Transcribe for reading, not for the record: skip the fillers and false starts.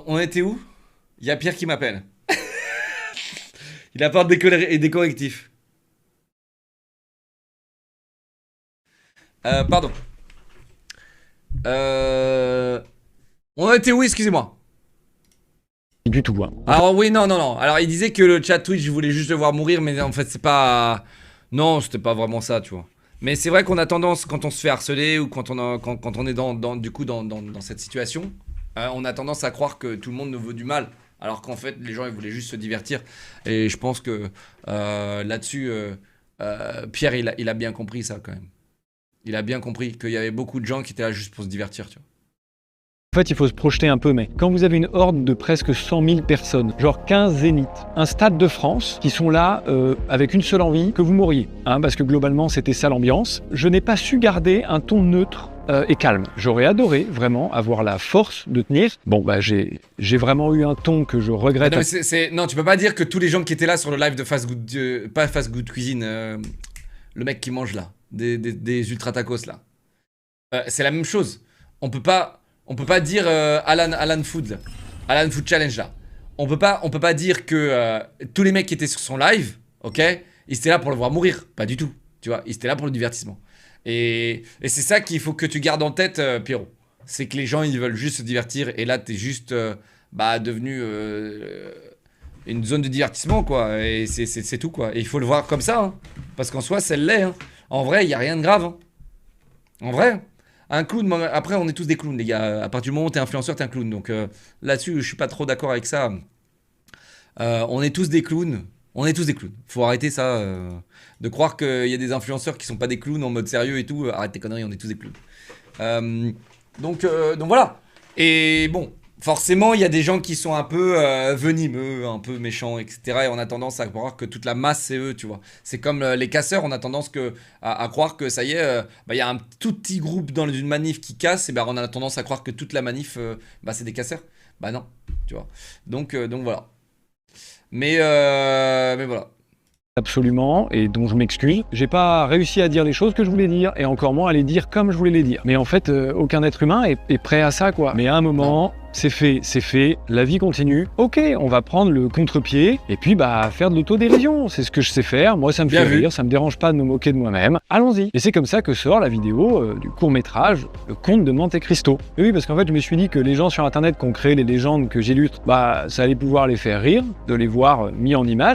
On était où? Il y a Pierre qui m'appelle. Il apporte des correctifs. Pardon. Euh... On était où, excusez-moi? Du tout. Hein. Alors oui, non. Alors il disait que le chat Twitch voulait juste le voir mourir, mais en fait c'est pas... Non, c'était pas vraiment ça, tu vois. Mais c'est vrai qu'on a tendance, quand on se fait harceler ou quand on est dans cette situation, on a tendance à croire que tout le monde nous veut du mal. Alors qu'en fait, les gens, ils voulaient juste se divertir. Et je pense que là-dessus, Pierre, il a bien compris ça, quand même. Il a bien compris qu'il y avait beaucoup de gens qui étaient là juste pour se divertir, tu vois. En fait, il faut se projeter un peu, mais quand vous avez une horde de presque 100 000 personnes, genre 15 zéniths, un stade de France, qui sont là avec une seule envie, que vous mouriez, hein, parce que globalement, c'était ça l'ambiance, je n'ai pas su garder un ton neutre et calme. J'aurais adoré vraiment avoir la force de tenir. Bon, bah j'ai vraiment eu un ton que je regrette. Non, non, tu peux pas dire que tous les gens qui étaient là sur le live de Fast Good, pas Fast Good Cuisine, le mec qui mange là, des ultra tacos là, c'est la même chose. On peut pas dire Alan Food Challenge là. On peut pas dire que tous les mecs qui étaient sur son live, ok, ils étaient là pour le voir mourir. Pas du tout. Tu vois, ils étaient là pour le divertissement. Et c'est ça qu'il faut que tu gardes en tête, Pierrot. C'est que les gens, ils veulent juste se divertir. Et là, t'es juste devenu une zone de divertissement, quoi. Et c'est tout, quoi. Et il faut le voir comme ça. Hein. Parce qu'en soi, c'est l'est. Hein. En vrai, il n'y a rien de grave. Hein. En vrai. Un clown, après on est tous des clowns les gars, à partir du moment où t'es influenceur t'es un clown, donc là-dessus je suis pas trop d'accord avec ça. On est tous des clowns, faut arrêter ça, de croire qu'il y a des influenceurs qui sont pas des clowns en mode sérieux et tout, arrête tes conneries, on est tous des clowns. Donc voilà, et bon, forcément il y a des gens qui sont un peu venimeux, un peu méchants, etc. Et on a tendance à croire que toute la masse c'est eux, tu vois. C'est comme les casseurs, on a tendance à croire que ça y est, il y a un tout petit groupe dans une manif qui casse, et ben on a tendance à croire que toute la manif, c'est des casseurs. Bah non, tu vois. Donc voilà. Mais voilà. Absolument, et dont je m'excuse. J'ai pas réussi à dire les choses que je voulais dire, et encore moins à les dire comme je voulais les dire. Mais en fait, aucun être humain est prêt à ça, quoi. Mais à un moment, c'est fait, la vie continue. Ok, on va prendre le contre-pied, et puis faire de l'autodérision. C'est ce que je sais faire, moi ça me fait rire, ça me dérange pas de me moquer de moi-même. Allons-y. Et c'est comme ça que sort la vidéo du court-métrage, Le Comte de Monte Cristo. Et oui, parce qu'en fait, je me suis dit que les gens sur Internet qui ont créé les légendes que j'illustre, ça allait pouvoir les faire rire, de les voir mis en image.